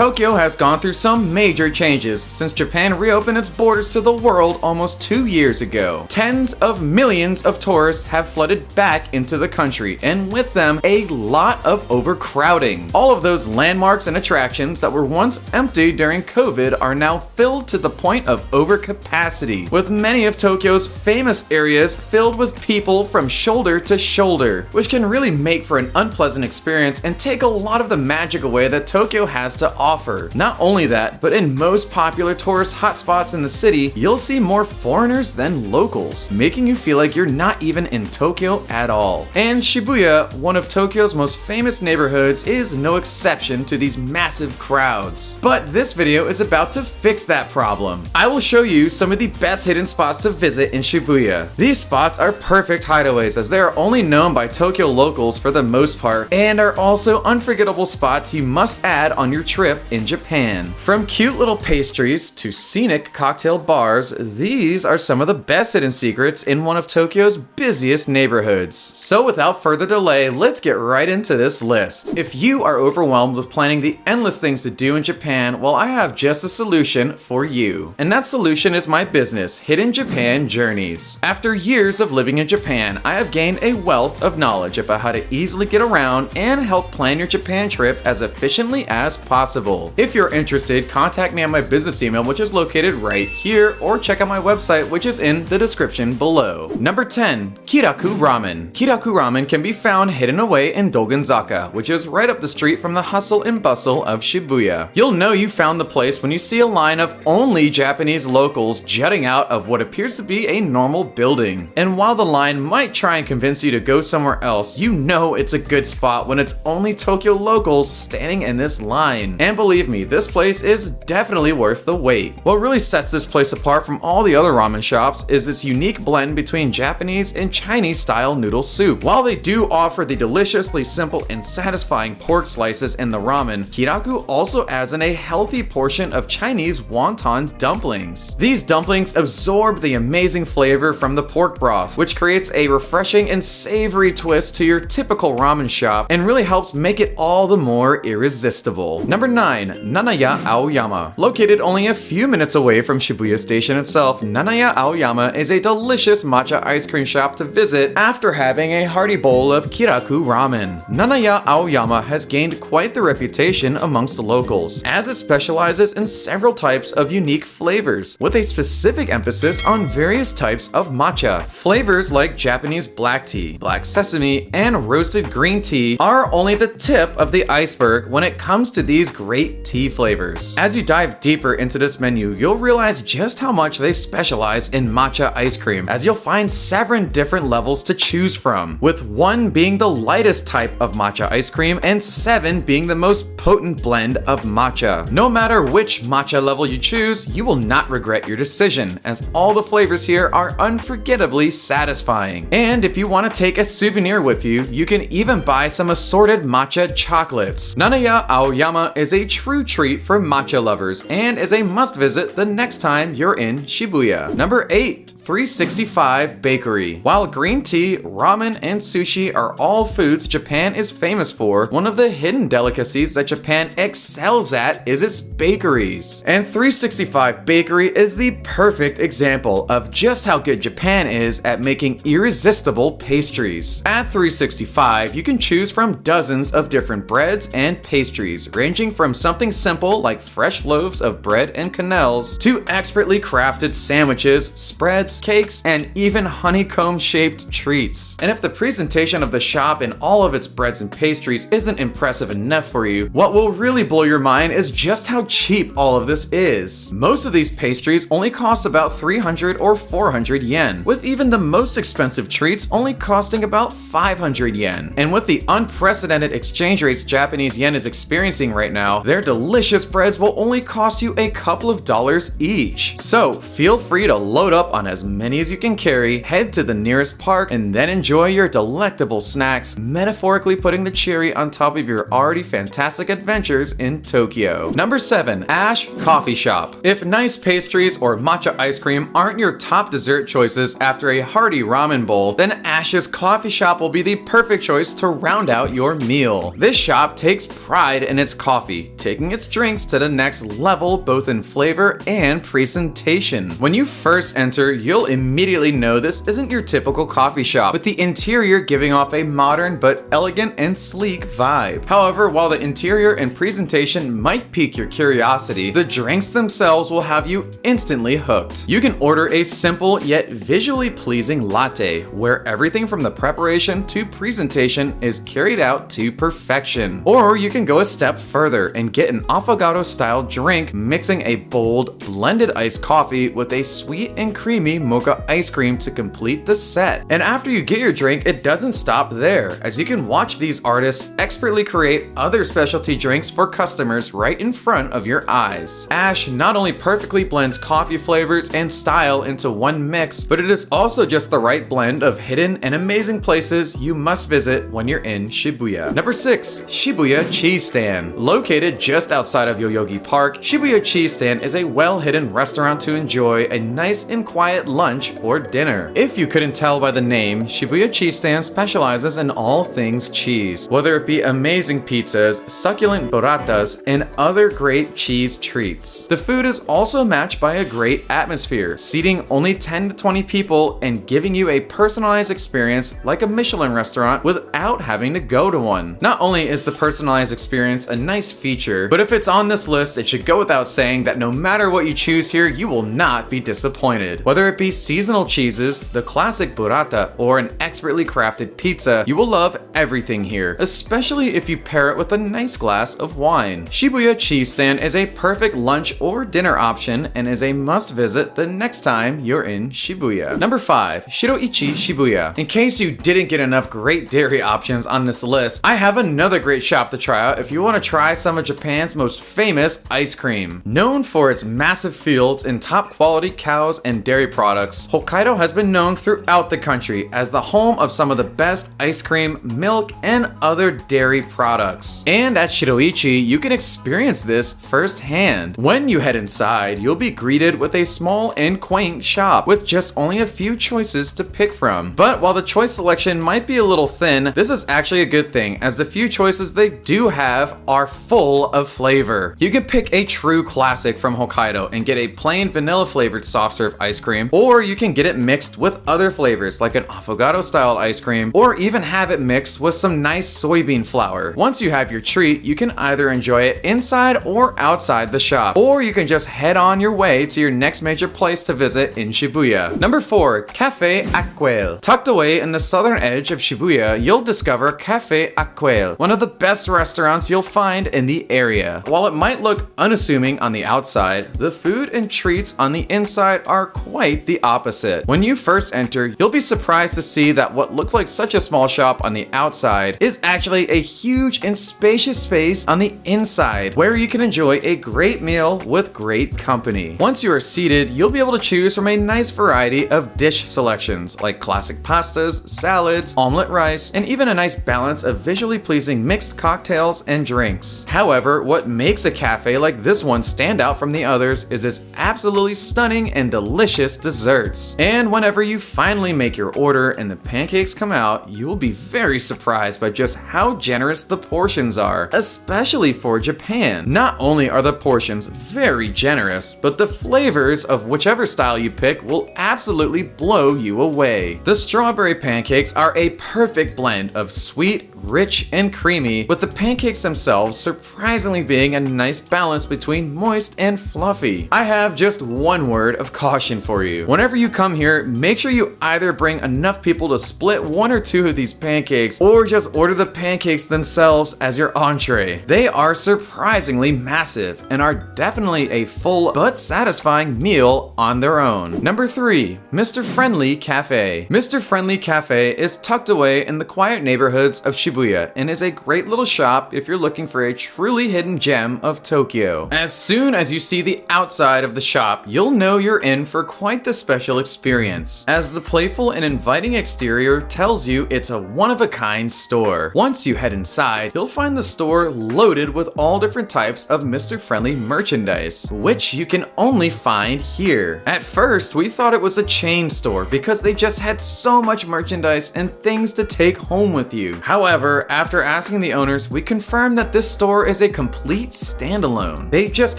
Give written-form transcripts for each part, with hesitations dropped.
Tokyo has gone through some major changes since Japan reopened its borders to the world almost 2 years ago. Tens of millions of tourists have flooded back into the country, and with them, a lot of overcrowding. All of those landmarks and attractions that were once empty during COVID are now filled to the point of overcapacity, with many of Tokyo's famous areas filled with people from shoulder to shoulder, which can really make for an unpleasant experience and take a lot of the magic away that Tokyo has to offer. Not only that, but in most popular tourist hotspots in the city, you'll see more foreigners than locals, making you feel like you're not even in Tokyo at all. And Shibuya, one of Tokyo's most famous neighborhoods, is no exception to these massive crowds. But this video is about to fix that problem. I will show you some of the best hidden spots to visit in Shibuya. These spots are perfect hideaways as they are only known by Tokyo locals for the most part, and are also unforgettable spots you must add on your trip in Japan. From cute little pastries to scenic cocktail bars, these are some of the best hidden secrets in one of Tokyo's busiest neighborhoods. So without further delay, let's get right into this list. If you are overwhelmed with planning the endless things to do in Japan, well, I have just a solution for you. And that solution is my business, Hidden Japan Journeys. After years of living in Japan, I have gained a wealth of knowledge about how to easily get around and help plan your Japan trip as efficiently as possible. If you're interested, contact me on my business email, which is located right here, or check out my website, which is in the description below. Number 10. Kiraku Ramen. Kiraku Ramen can be found hidden away in Dogenzaka, which is right up the street from the hustle and bustle of Shibuya. You'll know you found the place when you see a line of only Japanese locals jutting out of what appears to be a normal building. And while the line might try and convince you to go somewhere else, you know it's a good spot when it's only Tokyo locals standing in this line. And believe me, this place is definitely worth the wait. What really sets this place apart from all the other ramen shops is its unique blend between Japanese and Chinese style noodle soup. While they do offer the deliciously simple and satisfying pork slices in the ramen, Kiraku also adds in a healthy portion of Chinese wonton dumplings. These dumplings absorb the amazing flavor from the pork broth, which creates a refreshing and savory twist to your typical ramen shop and really helps make it all the more irresistible. Number 9. Nanaya Aoyama. Located only a few minutes away from Shibuya Station itself, Nanaya Aoyama is a delicious matcha ice cream shop to visit after having a hearty bowl of Kiraku Ramen. Nanaya Aoyama has gained quite the reputation amongst the locals, as it specializes in several types of unique flavors, with a specific emphasis on various types of matcha. Flavors like Japanese black tea, black sesame, and roasted green tea are only the tip of the iceberg when it comes to these great tea flavors. As you dive deeper into this menu, you'll realize just how much they specialize in matcha ice cream, as you'll find 7 different levels to choose from, with 1 being the lightest type of matcha ice cream and 7 being the most potent blend of matcha. No matter which matcha level you choose, you will not regret your decision, as all the flavors here are unforgettably satisfying. And if you want to take a souvenir with you, you can even buy some assorted matcha chocolates. Nanaya Aoyama is a true treat for matcha lovers and is a must visit the next time you're in Shibuya. Number 8. 365 Bakery. While green tea, ramen, and sushi are all foods Japan is famous for, one of the hidden delicacies that Japan excels at is its bakeries. And 365 Bakery is the perfect example of just how good Japan is at making irresistible pastries. At 365, you can choose from dozens of different breads and pastries, ranging from something simple like fresh loaves of bread and quenelles to expertly crafted sandwiches, spreads, cakes, and even honeycomb-shaped treats. And if the presentation of the shop and all of its breads and pastries isn't impressive enough for you, what will really blow your mind is just how cheap all of this is. Most of these pastries only cost about 300 or 400 yen, with even the most expensive treats only costing about 500 yen. And with the unprecedented exchange rates Japanese yen is experiencing right now, their delicious breads will only cost you a couple of dollars each. So feel free to load up on as as many as you can carry, head to the nearest park, and then enjoy your delectable snacks, metaphorically putting the cherry on top of your already fantastic adventures in Tokyo. Number 7. Ash Coffee Shop. If nice pastries or matcha ice cream aren't your top dessert choices after a hearty ramen bowl, then Ash's Coffee Shop will be the perfect choice to round out your meal. This shop takes pride in its coffee, taking its drinks to the next level both in flavor and presentation. When you first enter, you'll immediately know this isn't your typical coffee shop, with the interior giving off a modern but elegant and sleek vibe. However, while the interior and presentation might pique your curiosity, the drinks themselves will have you instantly hooked. You can order a simple yet visually pleasing latte, where everything from the preparation to presentation is carried out to perfection. Or you can go a step further and get an affogato-style drink, mixing a bold, blended iced coffee with a sweet and creamy mocha ice cream to complete the set. And after you get your drink, it doesn't stop there, as you can watch these artists expertly create other specialty drinks for customers right in front of your eyes. Ash not only perfectly blends coffee flavors and style into one mix, but it is also just the right blend of hidden and amazing places you must visit when you're in Shibuya. Number 6. Shibuya Cheese Stand. Located just outside of Yoyogi Park, Shibuya Cheese Stand is a well-hidden restaurant to enjoy a nice and quiet lunch or dinner. If you couldn't tell by the name, Shibuya Cheese Stand specializes in all things cheese, whether it be amazing pizzas, succulent burratas, and other great cheese treats. The food is also matched by a great atmosphere, seating only 10 to 20 people and giving you a personalized experience like a Michelin restaurant without having to go to one. Not only is the personalized experience a nice feature, but if it's on this list, it should go without saying that no matter what you choose here, you will not be disappointed. Whether it be seasonal cheeses, the classic burrata, or an expertly crafted pizza, you will love everything here, especially if you pair it with a nice glass of wine. Shibuya Cheese Stand is a perfect lunch or dinner option and is a must visit the next time you're in Shibuya. Number 5. Shiroichi Shibuya. In case you didn't get enough great dairy options on this list, I have another great shop to try out if you want to try some of Japan's most famous ice cream. Known for its massive fields and top quality cows and dairy products, Hokkaido has been known throughout the country as the home of some of the best ice cream, milk, and other dairy products. And at Shiroichi, you can experience this firsthand. When you head inside, you'll be greeted with a small and quaint shop with just only a few choices to pick from. But while the choice selection might be a little thin, this is actually a good thing, as the few choices they do have are full of flavor. You can pick a true classic from Hokkaido and get a plain vanilla flavored soft serve ice cream, or you can get it mixed with other flavors like an affogato style ice cream, or even have it mixed with some nice soybean flour. Once you have your treat, you can either enjoy it inside or outside the shop, or you can just head on your way to your next major place to visit in Shibuya. Number 4. Cafe Accueil. Tucked away in the southern edge of Shibuya, you'll discover Cafe Accueil, one of the best restaurants you'll find in the area. While it might look unassuming on the outside, the food and treats on the inside are quite the opposite. When you first enter, you'll be surprised to see that what looks like such a small shop on the outside is actually a huge and spacious space on the inside, where you can enjoy a great meal with great company. Once you are seated, you'll be able to choose from a nice variety of dish selections like classic pastas, salads, omelet rice, and even a nice balance of visually pleasing mixed cocktails and drinks. However, what makes a cafe like this one stand out from the others is its absolutely stunning and delicious desserts. And whenever you finally make your order and the pancakes come out, you will be very surprised by just how generous the portions are, especially for Japan. Not only are the portions very generous, but the flavors of whichever style you pick will absolutely blow you away. The strawberry pancakes are a perfect blend of sweet, rich, and creamy, with the pancakes themselves surprisingly being a nice balance between moist and fluffy. I have just one word of caution for you. Whenever you come here, make sure you either bring enough people to split one or two of these pancakes, or just order the pancakes themselves as your entree. They are surprisingly massive and are definitely a full but satisfying meal on their own. Number 3. Mr. Friendly Cafe. Mr. Friendly Cafe is tucked away in the quiet neighborhoods of Shibuya Shibuya and is a great little shop if you're looking for a truly hidden gem of Tokyo. As soon as you see the outside of the shop, you'll know you're in for quite the special experience, as the playful and inviting exterior tells you it's a one-of-a-kind store. Once you head inside, you'll find the store loaded with all different types of Mr. Friendly merchandise, which you can only find here. At first, we thought it was a chain store because they just had so much merchandise and things to take home with you. However, after asking the owners, we confirmed that this store is a complete standalone. They just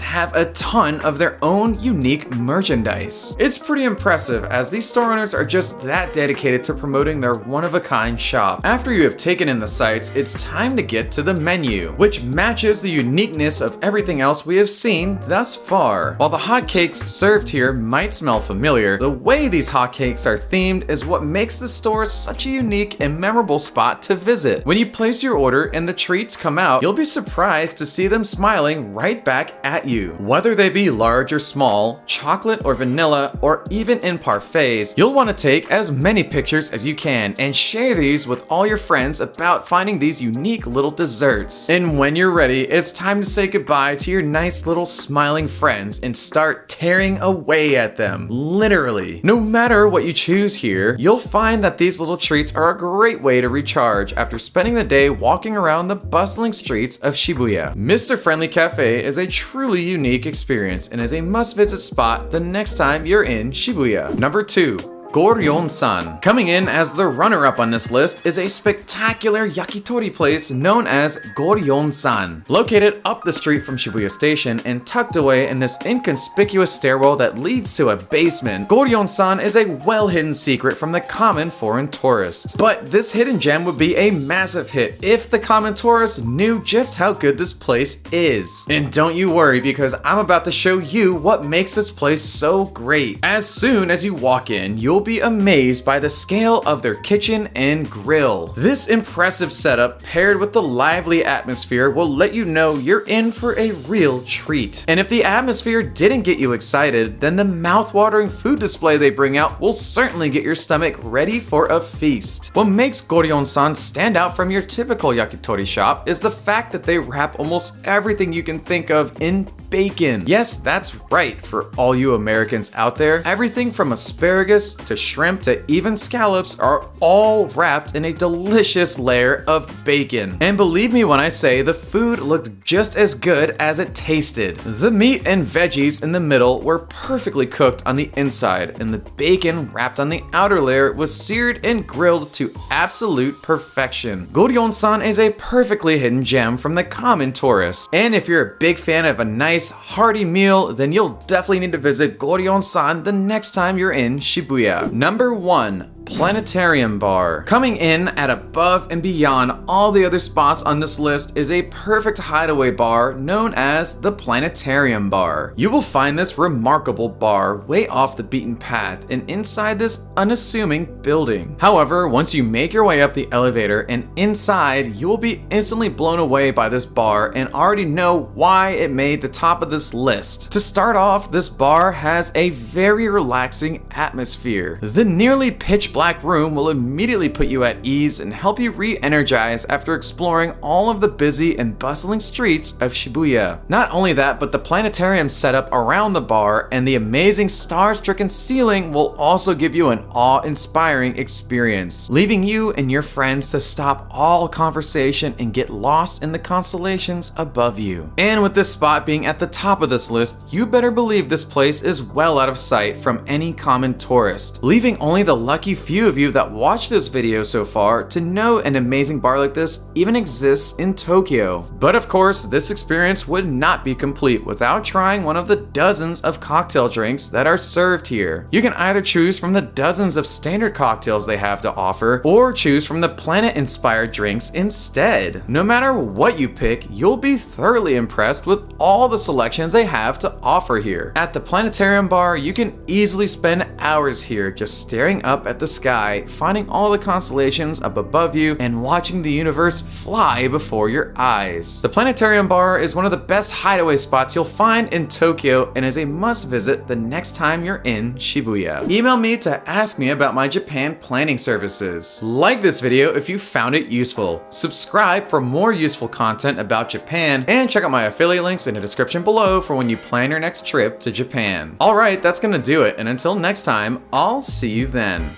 have a ton of their own unique merchandise. It's pretty impressive, as these store owners are just that dedicated to promoting their one-of-a-kind shop. After you have taken in the sights, it's time to get to the menu, which matches the uniqueness of everything else we have seen thus far. While the hotcakes served here might smell familiar, the way these hotcakes are themed is what makes the store such a unique and memorable spot to visit. When you place your order and the treats come out, you'll be surprised to see them smiling right back at you. Whether they be large or small, chocolate or vanilla, or even in parfaits, you'll want to take as many pictures as you can and share these with all your friends about finding these unique little desserts. And when you're ready, it's time to say goodbye to your nice little smiling friends and start tearing away at them. Literally. No matter what you choose here, you'll find that these little treats are a great way to recharge after spending the day walking around the bustling streets of Shibuya. Mr. Friendly Cafe is a truly unique experience and is a must-visit spot the next time you're in Shibuya. Number 2. Goryon-san. Coming in as the runner-up on this list is a spectacular yakitori place known as Goryon-san. Located up the street from Shibuya Station and tucked away in this inconspicuous stairwell that leads to a basement, Goryon-san is a well-hidden secret from the common foreign tourist. But this hidden gem would be a massive hit if the common tourist knew just how good this place is. And don't you worry, because I'm about to show you what makes this place so great. As soon as you walk in, you'll be amazed by the scale of their kitchen and grill. This impressive setup paired with the lively atmosphere will let you know you're in for a real treat. And if the atmosphere didn't get you excited, then the mouth-watering food display they bring out will certainly get your stomach ready for a feast. What makes Goryon-san stand out from your typical yakitori shop is the fact that they wrap almost everything you can think of in bacon. Yes, that's right, for all you Americans out there. Everything from asparagus to shrimp to even scallops are all wrapped in a delicious layer of bacon. And believe me when I say the food looked just as good as it tasted. The meat and veggies in the middle were perfectly cooked on the inside, and the bacon wrapped on the outer layer was seared and grilled to absolute perfection. Goryon-san is a perfectly hidden gem from the common tourist. And if you're a big fan of a nice hearty meal, then you'll definitely need to visit Goryon-san the next time you're in Shibuya. Number 1. Planetarium Bar. Coming in at above and beyond all the other spots on this list is a perfect hideaway bar known as the Planetarium Bar. You will find this remarkable bar way off the beaten path and inside this unassuming building. However, once you make your way up the elevator and inside, you will be instantly blown away by this bar and already know why it made the top of this list. To start off, this bar has a very relaxing atmosphere. The nearly pitch black room will immediately put you at ease and help you re-energize after exploring all of the busy and bustling streets of Shibuya. Not only that, but the planetarium setup around the bar and the amazing star-stricken ceiling will also give you an awe-inspiring experience, leaving you and your friends to stop all conversation and get lost in the constellations above you. And with this spot being at the top of this list, you better believe this place is well out of sight from any common tourist, leaving only the lucky few of you that watched this video so far to know an amazing bar like this even exists in Tokyo. But of course, this experience would not be complete without trying one of the dozens of cocktail drinks that are served here. You can either choose from the dozens of standard cocktails they have to offer, or choose from the planet-inspired drinks instead. No matter what you pick, you'll be thoroughly impressed with all the selections they have to offer here. At the Planetarium Bar, you can easily spend hours here just staring up at the sky, finding all the constellations up above you, and watching the universe fly before your eyes. The Planetarium Bar is one of the best hideaway spots you'll find in Tokyo and is a must visit the next time you're in Shibuya. Email me to ask me about my Japan planning services. Like this video if you found it useful. Subscribe for more useful content about Japan, and check out my affiliate links in the description below for when you plan your next trip to Japan. Alright, that's gonna do it, and until next time, I'll see you then.